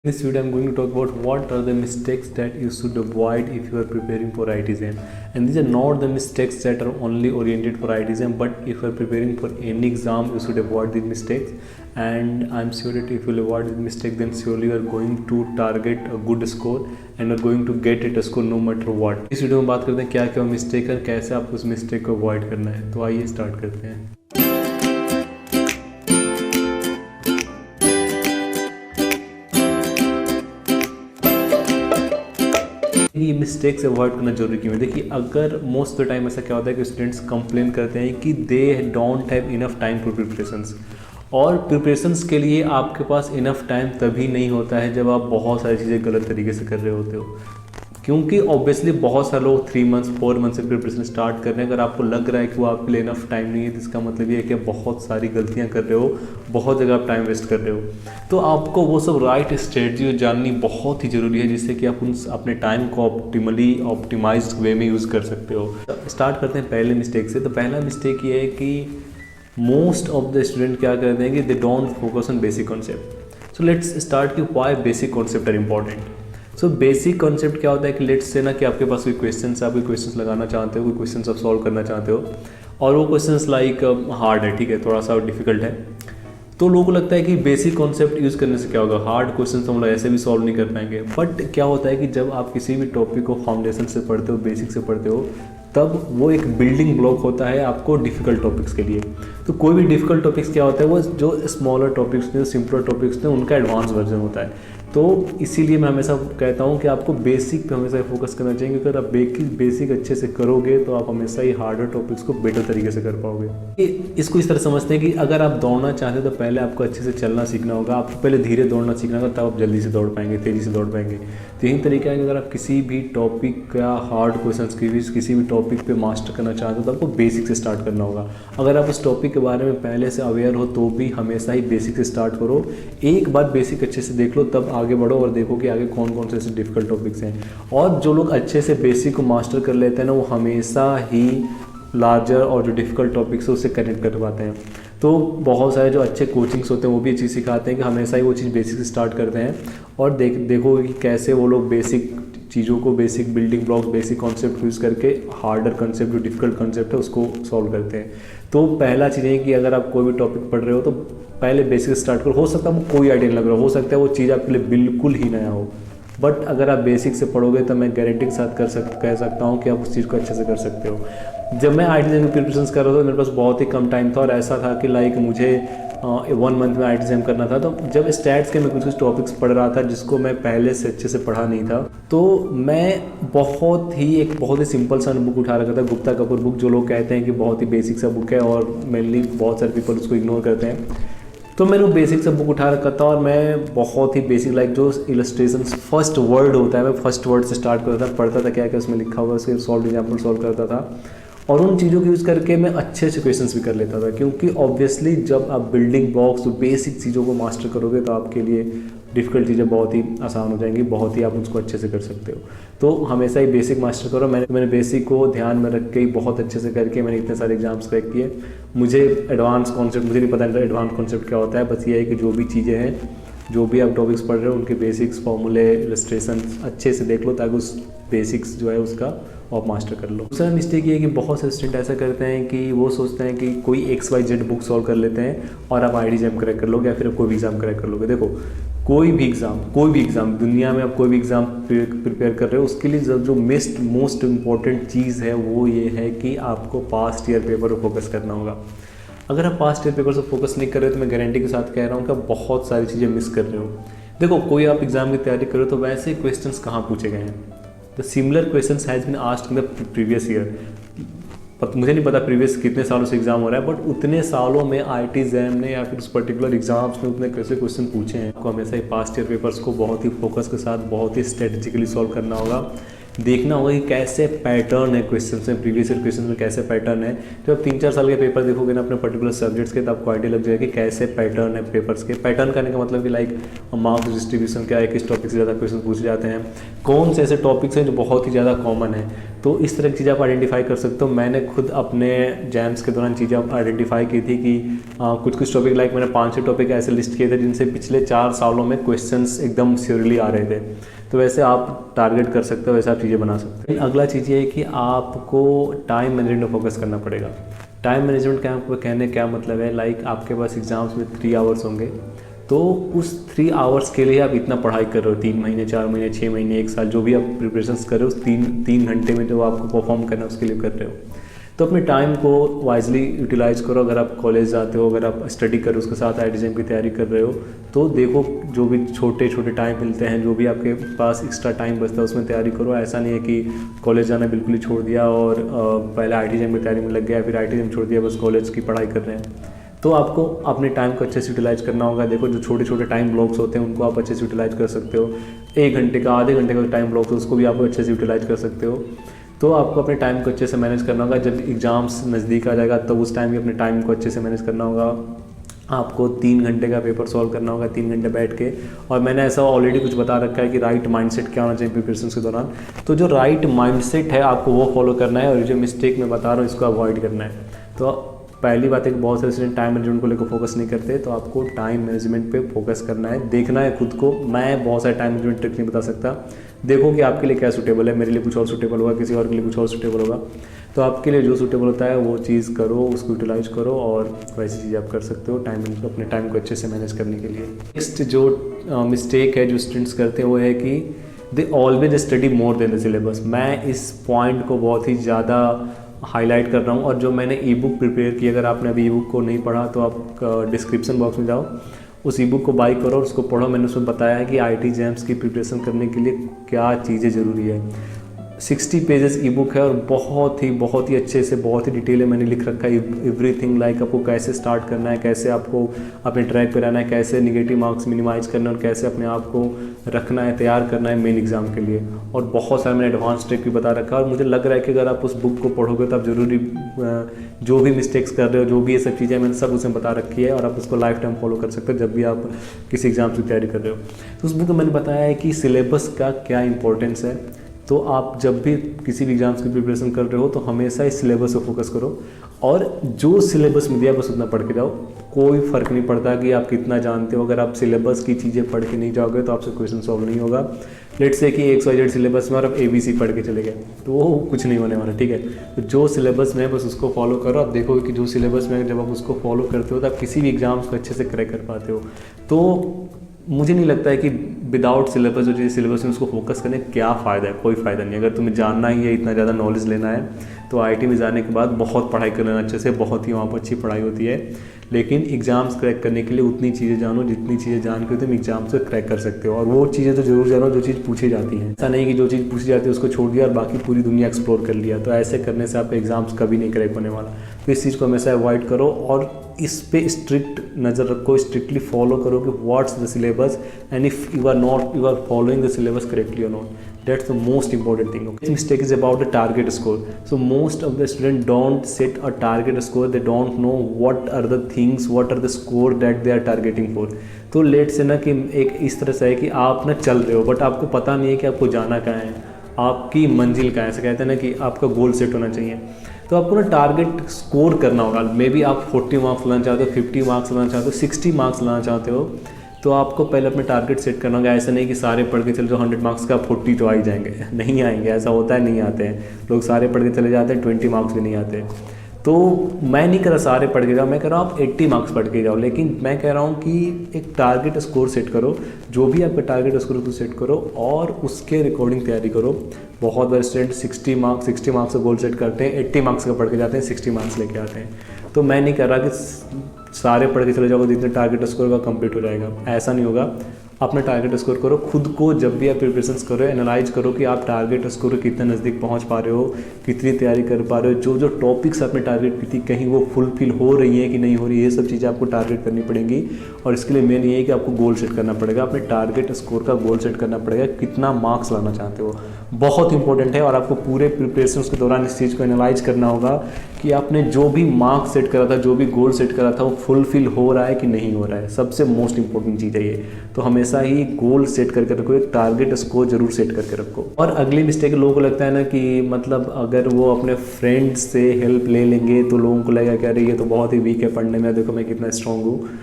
In this video, I'm going to talk about what are the mistakes that you should avoid if you are preparing for IT exam. And these are not the mistakes that are only oriented for IT exam, but if you are preparing for any exam, you should avoid these mistakes. And I'm sure that if you avoid these mistakes, then surely you are going to target a good score and are going to get it a score no matter what. इस video में बात करते हैं क्या क्या mistake है, कैसे आपको उस मिस्टेक को अवॉइड करना है. तो आइए स्टार्ट करते हैं. ये मिस्टेक्स अवॉइड करना जरूरी क्यों है. देखिए, अगर मोस्ट ऑफ द टाइम ऐसा क्या होता है कि स्टूडेंट्स कंप्लेन करते हैं कि they don't have enough time for preparations, और प्रिपरेशंस के लिए आपके पास इनफ टाइम तभी नहीं होता है जब आप बहुत सारी चीज़ें गलत तरीके से कर रहे होते हो. क्योंकि ऑब्वियसली बहुत सारे लोग 3 मंथ्स 4 मंथ से प्रिपरेशन स्टार्ट कर रहे हैं. अगर आपको लग रहा है कि वो आपके लिए इनफ टाइम नहीं है, तो इसका मतलब ये है कि आप बहुत सारी गलतियां कर रहे हो, बहुत जगह आप टाइम वेस्ट कर रहे हो. तो आपको वो सब राइट स्ट्रेटजी जाननी बहुत ही ज़रूरी है, जिससे कि आप उन अपने टाइम को ऑप्टिमाइज्ड वे में यूज़ कर सकते हो. स्टार्ट करते हैं पहले मिस्टेक से. तो पहला मिस्टेक ये है कि मोस्ट ऑफ द स्टूडेंट क्या करते हैं कि they don't focus on basic concept. So let's start कि why basic concept are important. So basic concept क्या होता है कि लेट्स से ना कि आपके पास कोई क्वेश्चन आप कोई क्वेश्चन लगाना चाहते हो, कोई क्वेश्चन आप सॉल्व करना चाहते हो, और वो क्वेश्चन लाइक हार्ड है, ठीक है, थोड़ा सा डिफिकल्ट है. तो लोगों को लगता है कि बेसिक कॉन्सेप्ट यूज़ करने से क्या होगा, हार्ड क्वेश्चन तो हम लोग ऐसे भी सॉल्व नहीं कर पाएंगे. बट क्या होता है कि जब आप किसी भी टॉपिक को फाउंडेशन से पढ़ते हो, बेसिक से पढ़ते हो, तब वो एक बिल्डिंग ब्लॉक होता है आपको डिफ़िकल्ट टॉपिक्स के लिए. तो कोई भी डिफ़िकल्ट टॉपिक्स क्या होता है, वो जो स्मॉलर टॉपिक्स थे, सिंपलर टॉपिक्स थे, उनका एडवांस वर्जन होता है. तो इसीलिए मैं हमेशा कहता हूँ कि आपको बेसिक पे हमेशा फोकस करना चाहिए, क्योंकि अगर आप बेसिक अच्छे से करोगे तो आप हमेशा ही हार्डर टॉपिक्स को बेटर तरीके से कर पाओगे. इसको इस तरह समझते हैं कि अगर आप दौड़ना चाहते हैं तो पहले आपको अच्छे से चलना सीखना होगा, आपको पहले धीरे दौड़ना सीखना होगा, तब आप जल्दी से दौड़ पाएंगे, तेज़ी से दौड़ पाएंगे. तो यही तरीका है कि अगर आप किसी भी टॉपिक या हार्ड क्वेश्चन किसी भी टॉपिक पे मास्टर करना चाहते हो तो आपको बेसिक से स्टार्ट करना होगा. अगर आप उस टॉपिक के बारे में पहले से अवेयर हो तो भी हमेशा ही बेसिक से स्टार्ट करो. एक बार बेसिक अच्छे से देख लो, तब आगे बढ़ो और देखो कि आगे कौन कौन से ऐसे डिफ़िकल्ट टॉपिक्स हैं. और जो लोग अच्छे से बेसिक को मास्टर कर लेते हैं ना, वो हमेशा ही लार्जर और जो डिफ़िकल्ट टॉपिक्स है उससे कनेक्ट कर पाते हैं. तो बहुत सारे जो अच्छे कोचिंग्स होते हैं वो भी ये चीज़ सिखाते हैं कि हमेशा ही वो चीज़ बेसिक से स्टार्ट करते हैं, और देखो कि कैसे वो लोग बेसिक चीज़ों को, basic building blocks, basic concept use करके हार्डर कॉन्सेप्ट, जो डिफ़िकल्ट कॉन्सेप्ट है, उसको सॉल्व करते हैं. तो पहला चीज़ है कि अगर आप कोई भी टॉपिक पढ़ रहे हो तो पहले बेसिक स्टार्ट करो. हो सकता है वो कोई आइडिया लग रहा हो सकता है वो चीज़ आपके लिए बिल्कुल ही नया हो, बट अगर आप बेसिक से पढ़ोगे तो मैं गारंटी के साथ कह सकता हूँ कि आप उस चीज़ को अच्छे से कर सकते हो. जब मैं IT की प्रिपरेशन कर रहा था, मेरे पास बहुत ही कम टाइम था, और ऐसा था कि लाइक मुझे 1 मंथ में IT एग्जाम करना था. तो जब स्टैट्स के मैं कुछ टॉपिक्स पढ़ रहा था जिसको मैं पहले से अच्छे से पढ़ा नहीं था, तो मैं बहुत ही सिंपल सा बुक उठा रखा था, गुप्ता कपूर बुक, जो लोग कहते हैं कि बहुत ही बेसिक सा बुक है और मेनली बहुत सारे पीपल उसको इग्नोर करते हैं. तो मैंने वो बेसिक सा बुक उठा रखा था, और मैं बहुत ही बेसिक लाइक जो इलस्ट्रेशन फर्स्ट वर्ड होता है, मैं फर्स्ट वर्ड से स्टार्ट करता था, पढ़ता था क्या क्या उसमें लिखा हुआ, उसके सॉल्व एग्जाम्पल सॉल्व करता था, और उन चीज़ों को यूज़ करके मैं अच्छे अच्छे क्वेश्चंस भी कर लेता था. क्योंकि ऑब्वियसली जब आप बिल्डिंग ब्लॉक्स, जो बेसिक चीज़ों को मास्टर करोगे, तो आपके लिए डिफ़िकल्ट चीज़ें बहुत ही आसान हो जाएंगी, बहुत ही आप उसको अच्छे से कर सकते हो. तो हमेशा ही बेसिक मास्टर करो. मैंने बेसिक को ध्यान में रख के ही बहुत अच्छे से करके मैंने इतने सारे एग्जाम्स क्रैक किए. मुझे एडवांस कॉन्सेप्ट मुझे नहीं पता एडवांस कॉन्सेप्ट क्या होता है, बस ये है कि जो भी चीज़ें हैं, जो भी आप टॉपिक्स पढ़ रहे हो, उनके बेसिक्स, फॉर्मूले, इलस्ट्रेशन अच्छे से देख लो, ताकि उस बेसिक्स जो है उसका आप मास्टर कर लो. दूसरा मिस्टेक ये है कि बहुत से स्टूडेंट ऐसा करते हैं कि वो सोचते हैं कि कोई XYZ बुक सॉल्व कर लेते हैं और आप IT एग्जाम क्रैक कर लोगे, या फिर आप कोई भी एग्ज़ाम क्रैक कर लोगे. देखो, कोई भी एग्ज़ाम दुनिया में आप कोई भी एग्ज़ाम प्रिपेयर कर रहे हो, उसके लिए जो मोस्ट इम्पॉर्टेंट चीज़ है वो ये है कि आपको पास्ट ईयर पेपर पर फोकस करना होगा. अगर आप पास्ट ईयर पेपर से फोकस नहीं कर रहे हो, तो मैं गारंटी के साथ कह रहा हूँ कि आप बहुत सारी चीज़ें मिस कर रहे हो. देखो, कोई आप एग्ज़ाम की तैयारी करो तो वैसे क्वेश्चंस कहाँ पूछे गए हैं. The similar questions has been asked in the previous year. मुझे नहीं पता प्रीवियस कितने सालों से एग्जाम हो रहा है, बट उतने सालों में IT एग्जाम ने या फिर उस पर्टिकुलर एग्जाम्स में उतने कैसे क्वेश्चन पूछे हैं. आपको हमेशा ही पास्ट ईयर पेपर्स को बहुत ही फोकस के साथ, बहुत ही स्ट्रेटेजिकली सॉल्व करना होगा. देखना होगा कि कैसे पैटर्न है क्वेश्चन में, प्रीवियस ईयर क्वेश्चन में कैसे पैटर्न है. जब आप 3-4 साल के पेपर देखोगे ना अपने पर्टिकुलर सब्जेक्ट्स के, तो आपको आइडिया लग जाएगा कि कैसे पैटर्न है पेपर्स के. पैटर्न करने का मतलब कि लाइक मार्क्स डिस्ट्रीब्यूशन क्या है, किस टॉपिक से ज़्यादा क्वेश्चन पूछे जाते हैं, कौन से ऐसे टॉपिक्स हैं जो बहुत ही ज़्यादा कॉमन है. तो इस तरह की चीज़ें आप आइडेंटिफाई कर सकते हो। मैंने खुद अपने जैम्स के दौरान चीज़ें आइडेंटिफाई की थी कि कुछ टॉपिक लाइक मैंने 5-6 टॉपिक ऐसे लिस्ट किए थे जिनसे पिछले 4 सालों में क्वेश्चंस एकदम श्योरली आ रहे थे। तो वैसे आप टारगेट कर सकते हो, वैसे आप चीज़ें बना सकते हो। अगला चीज़ ये है कि आपको टाइम मैनेजमेंट में फोकस करना पड़ेगा। टाइम मैनेजमेंट का आपको कहने क्या मतलब है, लाइक आपके पास एग्जाम्स में 3 आवर्स होंगे, तो उस 3 आवर्स के लिए आप इतना पढ़ाई कर रहे हो, 3 महीने 4 महीने 6 महीने 1 साल जो भी आप प्रिपरेशंस कर रहे हो, उस 3 घंटे में जो आपको परफॉर्म करना है उसके लिए कर रहे हो। तो अपने टाइम को वाइजली यूटिलाइज़ करो। अगर आप कॉलेज जाते हो, अगर आप स्टडी कर रहे हो, उसके साथ IIT की तैयारी कर रहे हो, तो देखो जो भी छोटे छोटे टाइम मिलते हैं, जो भी आपके पास एक्स्ट्रा टाइम बचता है उसमें तैयारी करो। ऐसा नहीं है कि कॉलेज जाना बिल्कुल ही छोड़ दिया और पहले IIT की तैयारी में लग गया, फिर IIT छोड़ दिया, बस कॉलेज की पढ़ाई कर रहे हैं। तो आपको अपने टाइम को अच्छे से यूटिलाइज़ करना होगा। देखो जो छोटे छोटे टाइम ब्लॉक्स होते हैं उनको आप अच्छे से यूटिलाइज़ कर सकते हो। 1 घंटे का, आधे घंटे का टाइम ब्लॉक, उसको भी आप अच्छे से यूटिलाइज़ कर सकते हो। तो आपको अपने टाइम को अच्छे से मैनेज करना होगा। जब एग्ज़ाम्स नज़दीक आ जाएगा तो उस टाइम भी अपने टाइम को अच्छे से मैनेज करना होगा। आपको 3 घंटे का पेपर सॉल्व करना होगा, 3 घंटे बैठ के। और मैंने ऐसा ऑलरेडी कुछ बता रखा है कि राइट माइंडसेट क्या होना चाहिए प्रिपरेशन के दौरान। तो जो राइट माइंडसेट है आपको वो फॉलो करना है, और जो मिस्टेक मैं बता रहा हूँ इसको अवॉइड करना है। तो पहली बात है कि बहुत सारे स्टूडेंट टाइम मैनेजमेंट को लेकर फोकस नहीं करते, तो आपको टाइम मैनेजमेंट पे फोकस करना है, देखना है खुद को। मैं बहुत सारे टाइम मैनेजमेंट ट्रिक नहीं बता सकता, देखो कि आपके लिए क्या सूटेबल है। मेरे लिए कुछ और सूटेबल होगा, किसी और के लिए कुछ और सूटेबल होगा। तो आपके लिए जो सूटेबल होता है वो चीज़ करो, उसको यूटिलाइज करो, और वैसी चीज़ आप कर सकते हो अपने टाइम को अच्छे से मैनेज करने के लिए। नेक्स्ट जो मिस्टेक है जो स्टूडेंट्स करते हैं वो है कि they always study more than the syllabus. मैं इस पॉइंट को बहुत ही ज़्यादा हाईलाइट कर रहा हूँ। और जो मैंने ई बुक प्रिपेयर की, अगर आपने अभी ई बुक को नहीं पढ़ा तो आप डिस्क्रिप्शन बॉक्स में जाओ, उस ई बुक को बाई करो और उसको पढ़ो। मैंने उसमें बताया है कि IIT जैम्स की प्रिपरेशन करने के लिए क्या चीज़ें ज़रूरी है। 60 पेजेस ई बुक है और बहुत ही अच्छे से, बहुत ही डिटेल में मैंने लिख रखा है एवरीथिंग, लाइक आपको कैसे स्टार्ट करना है, कैसे आपको अपने ट्रैक पर रहना है, कैसे निगेटिव मार्क्स मिनिमाइज करना है, और कैसे अपने आप को रखना है, तैयार करना है मेन एग्ज़ाम के लिए। और बहुत सारा मैंने एडवांस ट्रिक भी बता रखा है। और मुझे लग रहा है कि अगर आप उस बुक को पढ़ोगे तो आप ज़रूरी जो भी मिस्टेक्स कर रहे हो, जो भी ये सब चीज़ें मैंने सब उसमें बता रखी है, और आप उसको लाइफ टाइम फॉलो कर सकते हो जब भी आप किसी एग्ज़ाम की तैयारी कर रहे हो। तो उस बुक में मैंने बताया है कि सिलेबस का क्या इंपॉर्टेंस है। तो आप जब भी किसी भी एग्ज़ाम्स की प्रिपरेशन कर रहे हो तो हमेशा इस सिलेबस पर फोकस करो, और जो सिलेबस में दिया बस उतना पढ़ के जाओ। कोई फ़र्क नहीं पड़ता कि आप कितना जानते हो, अगर आप सिलेबस की चीज़ें पढ़ के नहीं जाओगे तो आपसे क्वेश्चन सॉल्व नहीं होगा। लेट्स से कि XYZ सिलेबस में और आप ABC पढ़ के चले गए तो वो कुछ नहीं होने वाला, ठीक है। तो जो सिलेबस में बस उसको फॉलो करो। आप देखोगे कि जो सिलेबस में जब आप उसको फॉलो करते हो तो आप किसी भी एग्ज़ाम्स को अच्छे से क्रैक कर पाते हो। तो मुझे नहीं लगता है कि विदाउट सिलेबस जो चीज़ सिलेबस में उसको फोकस करने क्या फ़ायदा है, कोई फ़ायदा नहीं। अगर तुम्हें जानना ही है, इतना ज़्यादा नॉलेज लेना है, तो IIT में जाने के बाद बहुत पढ़ाई कर लेना अच्छे से, बहुत ही वहाँ पर अच्छी पढ़ाई होती है। लेकिन एग्ज़ाम्स क्रैक करने के लिए उतनी चीज़ें जानो जितनी चीज़ें जान के तुम एग्ज़ाम्स को क्रैक कर सकते हो। और वो चीज़ें तो जरूर जानो जो चीज़ पूछी जाती हैं। ऐसा नहीं कि जो चीज़ पूछी जाती है उसको छोड़ दिया और बाकी पूरी दुनिया एक्सप्लोर कर लिया। तो ऐसे करने से आपका एग्ज़ाम्स कभी नहीं क्रैक होने वाला। तो इस चीज़ को हमेशा अवॉइड करो और इस पे स्ट्रिक्ट नज़र रखो, स्ट्रिक्टली फॉलो करो कि what's the syllabus, and if you are following the syllabus correctly और not, that's the most important thing. Okay, mistake is about the target score. So most of the students don't set a target score. They don't know what are the things, what are the score that they are targeting for. तो late से ना कि एक इस तरह से है कि आप ना चल रहे हो बट आपको पता नहीं है कि आपको जाना कहाँ है, आपकी मंजिल कहाँ है। ऐसे कहते हैं ना कि आपका गोल सेट होना चाहिए। तो आपको ना टारगेट स्कोर करना होगा। मे बी आप 40 मार्क्स लाना चाहते हो, 50 मार्क्स लाना चाहते हो, 60 मार्क्स लाना चाहते हो, तो आपको पहले अपने टारगेट सेट करना होगा। ऐसा नहीं कि सारे पढ़ के चले जाओ 100 मार्क्स का 40 तो आ ही जाएंगे, नहीं आएंगे। ऐसा होता है, नहीं आते हैं लोग। सारे पढ़ के चले जाते हैं, 20 मार्क्स भी नहीं आते। तो मैं नहीं कह रहा सारे पढ़ के जाओ, मैं कह रहा हूँ आप 80 मार्क्स पढ़ के जाओ। लेकिन मैं कह रहा हूँ कि एक टारगेट स्कोर सेट करो, जो भी आपका टारगेट स्कोर है तो सेट करो और उसके रिकॉर्डिंग तैयारी करो। बहुत बार स्टूडेंट 60 मार्क्स का गोल सेट करते हैं, 80 मार्क्स का पढ़ के जाते हैं, 60 मार्क्स लेके आते हैं। तो मैं नहीं कह रहा कि सारे पढ़ के चले जाओगे जितने टारगेट स्कोर का कंप्लीट हो जाएगा, ऐसा नहीं होगा। अपना टारगेट स्कोर करो। खुद को जब भी आप प्रिपरेशंस करो एनालाइज करो कि आप टारगेट स्कोर के कितने नज़दीक पहुंच पा रहे हो, कितनी तैयारी कर पा रहे हो, जो जो टॉपिक्स आपने टारगेट की थी कहीं वो फुलफिल हो रही है कि नहीं हो रही है, ये सब चीज़ें आपको टारगेट करनी पड़ेंगी। और इसके लिए मेन ये है कि आपको गोल सेट करना पड़ेगा, अपने टारगेट स्कोर का गोल सेट करना पड़ेगा, कितना मार्क्स लाना चाहते हो, बहुत इंपॉर्टेंट है। और आपको पूरे प्रिपरेशन के दौरान इस चीज़ को एनालाइज करना होगा कि आपने जो भी मार्क सेट करा था, जो भी गोल सेट करा था, वो फुलफिल हो रहा है कि नहीं हो रहा है। सबसे मोस्ट इंपॉर्टेंट चीज़ है ये। तो हमेशा ही गोल सेट करके रखो, एक टारगेट स्कोर जरूर सेट करके रखो। और अगली मिस्टेक लोगों को लगता है ना कि मतलब अगर वो अपने फ्रेंड्स से हेल्प ले लेंगे तो लोगों को लगेगा कि अरे ये तो बहुत ही वीक है पढ़ने में, देखो मैं कितना स्ट्रांग हूँ।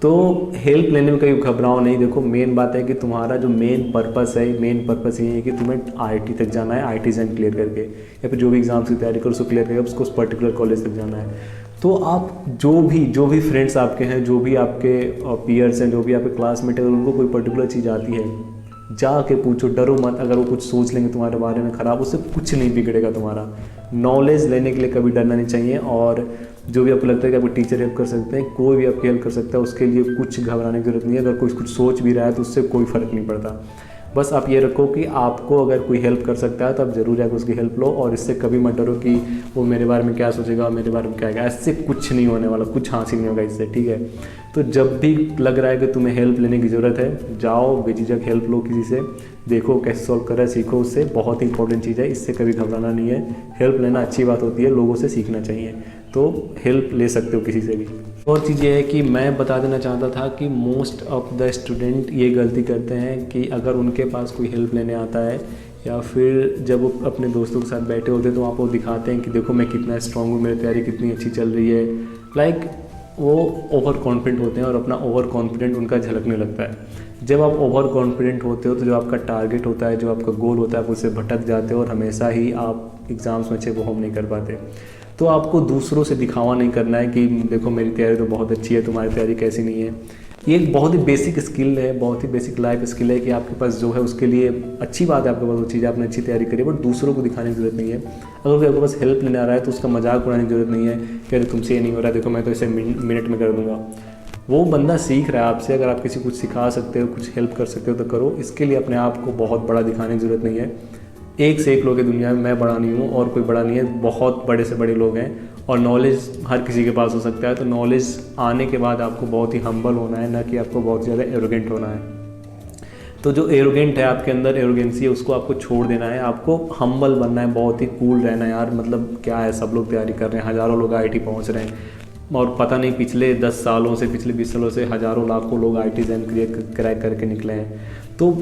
तो हेल्प लेने में कहीं घबराओ नहीं। देखो मेन बात है कि तुम्हारा जो मेन पर्पस है, मेन पर्पस ये है कि तुम्हें आईटी तक जाना है, आईटी एग्जाम क्लियर करके, या फिर जो भी एग्जाम्स की तैयारी करो उसको क्लियर करके उसको उस पर्टिकुलर कॉलेज तक जाना है। तो आप जो भी फ्रेंड्स आपके हैं, जो भी आपके पीयर्स हैं, जो भी आपके क्लासमेट हैं, अगर उनको कोई पर्टिकुलर चीज़ आती है, जाके पूछो, डरो मत। अगर वो कुछ सोच लेंगे तुम्हारे बारे में ख़राब, उससे कुछ नहीं बिगड़ेगा तुम्हारा। नॉलेज लेने के लिए कभी डरना नहीं चाहिए। और जो भी आपको लगता है कि आपको टीचर हेल्प कर सकते हैं, कोई भी आपकी हेल्प कर सकता है, उसके लिए कुछ घबराने की जरूरत नहीं है। अगर कोई कुछ सोच भी रहा है तो उससे कोई फ़र्क नहीं पड़ता। बस आप ये रखो कि आपको अगर कोई हेल्प कर सकता है तो आप ज़रूर जाकर उसकी हेल्प लो। और इससे कभी मत डरो कि वो मेरे बारे में क्या सोचेगा, मेरे बारे में क्या है। ऐसे कुछ नहीं होने वाला, कुछ हासिल नहीं होगा इससे, ठीक है। तो जब भी लग रहा है कि तुम्हें हेल्प लेने की ज़रूरत है, जाओ बेझिझक हेल्प लो किसी से, देखो कैसे सॉल्व कर रहा है, सीखो उससे। बहुत ही इंपॉर्टेंट चीज़ है, इससे कभी घबराना नहीं है। हेल्प लेना अच्छी बात होती है, लोगों से सीखना चाहिए। तो हेल्प ले सकते हो किसी से भी। और चीज़ ये है कि मैं बता देना चाहता था कि मोस्ट ऑफ द स्टूडेंट ये गलती करते हैं कि अगर उनके पास कोई हेल्प लेने आता है, या फिर जब वो अपने दोस्तों के साथ बैठे होते हैं तो वहाँ पर दिखाते हैं कि देखो मैं कितना स्ट्रांग हूँ, मेरी तैयारी कितनी अच्छी चल रही है। लाइक वो ओवर कॉन्फिडेंट होते हैं और अपना ओवर कॉन्फिडेंट उनका झलकने लगता है। जब आप ओवर कॉन्फिडेंट होते हो तो जो आपका टारगेट होता है, जो आपका गोल होता है, आप उससे भटक जाते हो और हमेशा ही आप एग्ज़ाम्स में अच्छे परफॉर्म नहीं कर पाते। तो आपको दूसरों से दिखावा नहीं करना है कि देखो मेरी तैयारी तो बहुत अच्छी है, तुम्हारी तैयारी कैसी नहीं है। ये एक बहुत ही बेसिक स्किल है, बहुत ही बेसिक लाइफ स्किल है कि आपके पास जो है उसके लिए अच्छी बात है, आपके पास वो चीज़ आपने अच्छी तैयारी करी है, बट दूसरों को दिखाने की जरूरत नहीं है। अगर कोई आपके पास हेल्प लेने आ रहा है तो उसका मजाक उड़ाने की जरूरत नहीं है कि अरे तुमसे ये नहीं हो रहा है, देखो मैं तो इसे मिनट में कर दूंगा। वो बंदा सीख रहा है आपसे, अगर आप किसी को कुछ सिखा सकते हो, कुछ हेल्प कर सकते हो तो करो। इसके लिए अपने आप को बहुत बड़ा दिखाने की ज़रूरत नहीं है। एक से एक लोग हैं दुनिया में, मैं बड़ा नहीं हूँ और कोई बड़ा नहीं है, बहुत बड़े से बड़े लोग हैं। और नॉलेज हर किसी के पास हो सकता है। तो नॉलेज आने के बाद आपको बहुत ही हम्बल होना है, ना कि आपको बहुत ज़्यादा एरोगेंट होना है। तो जो एरोगेंट है आपके अंदर, एरोगेंसी है, उसको आपको छोड़ देना है। आपको हम्बल बनना है, बहुत ही कूल रहना है। यार मतलब क्या है, सब लोग तैयारी कर रहे हैं, हज़ारों लोग आईटी पहुंच रहे हैं, और पता नहीं पिछले 10 सालों से, पिछले 20 सालों से हज़ारों लाखों लोग आईटी एग्जाम क्रैक करके निकले हैं। तो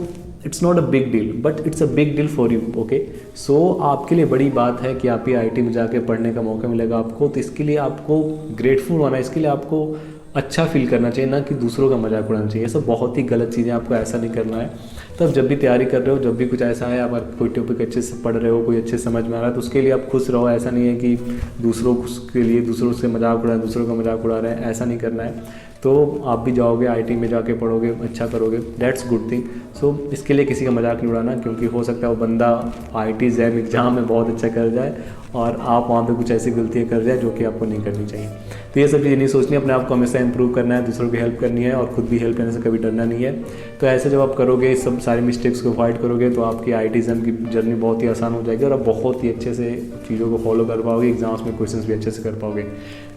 it's not a big deal, but it's a big deal for you, okay. So आपके लिए बड़ी बात है कि आप ही आईटी में जाके पढ़ने का मौका मिलेगा आपको। तो इसके लिए आपको ग्रेटफुल होना है, इसके लिए आपको अच्छा फील करना चाहिए, ना कि दूसरों का मजाक उड़ाना चाहिए। ये सब बहुत ही गलत चीज़ें, आपको ऐसा नहीं करना है। तब जब भी तैयारी कर रहे हो, जब भी कुछ ऐसा है, आप कोई टॉपिक अच्छे से पढ़ रहे हो, कोई अच्छे समझ में आ रहा है, तो उसके लिए आप खुश रहो। ऐसा नहीं है कि दूसरों के लिए दूसरों से मजाक उड़ा रहे हैं, दूसरों का मजाक उड़ा रहे हैं, ऐसा नहीं करना है। तो आप भी जाओगे आईटी में, जाके पढ़ोगे, अच्छा करोगे, दैट्स गुड थिंग। सो इसके लिए किसी का मजाक नहीं उड़ाना, क्योंकि हो सकता है वो बंदा आईटी एग्जाम में बहुत अच्छा कर जाए और आप वहाँ पे कुछ ऐसी गलतियाँ कर जाए जो कि आपको नहीं करनी चाहिए। तो ये सब चीज़ें नहीं सोचनी, अपने आप को हमेशा इंप्रूव करना है, दूसरों की हेल्प करनी है और खुद भी हेल्प करने से कभी डरना नहीं है। तो ऐसे जब आप करोगे, सब सारी मिस्टेक्स को अवॉइड करोगे, तो आपकी आईटी एग्जाम की जर्नी बहुत ही आसान हो जाएगी और आप बहुत ही अच्छे से चीज़ों को फॉलो कर पाओगे, एग्जाम्स में क्वेश्चंस भी अच्छे से कर पाओगे।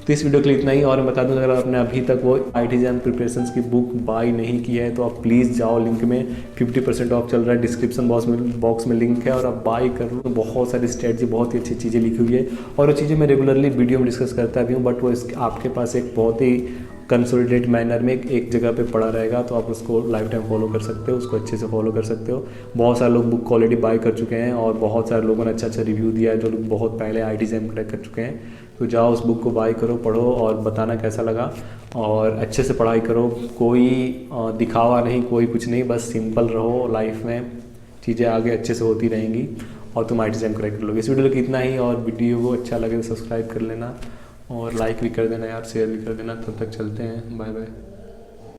तो इस वीडियो के लिए इतना ही। और मैं बता दूं, अगर आपने अभी तक वो आईटी एग्जाम प्रिपरेशंस की बुक बाय नहीं की है तो आप प्लीज़ जाओ, लिंक में 50% ऑफ चल रहा है, डिस्क्रिप्शन बॉक्स में लिंक है, और आप बाय कर लो। बहुत सारी स्ट्रेटजी, बहुत ही अच्छी चीज़ें लिखी हुई है, और वो चीज़ें मैं रेगुलरली वीडियो में डिस्कस करता भी हूँ, बट वो आपके पास एक बहुत ही कंसोलिडेट मैनर में एक जगह पे पड़ा रहेगा, तो आप उसको लाइफ टाइम फॉलो कर सकते हो, उसको अच्छे से फॉलो कर सकते हो। बहुत सारे लोग बुक ऑलरेडी बाय कर चुके हैं और बहुत सारे लोगों ने अच्छा अच्छा रिव्यू दिया है, जो लोग बहुत पहले आईटी एग्जाम क्रैक कर चुके हैं। तो जाओ उस बुक को बाय करो, पढ़ो और बताना कैसा लगा, और अच्छे से पढ़ाई करो। कोई दिखावा नहीं, कोई कुछ नहीं, बस सिंपल रहो, लाइफ में चीज़ें आगे अच्छे से होती रहेंगी और तुम आईटी एग्जाम क्रैक कर लोगे। इस वीडियो को इतना ही, और वीडियो को अच्छा लगे तो सब्सक्राइब कर लेना और लाइक भी कर देना यार, शेयर भी कर देना। तब तक चलते हैं, बाय बाय।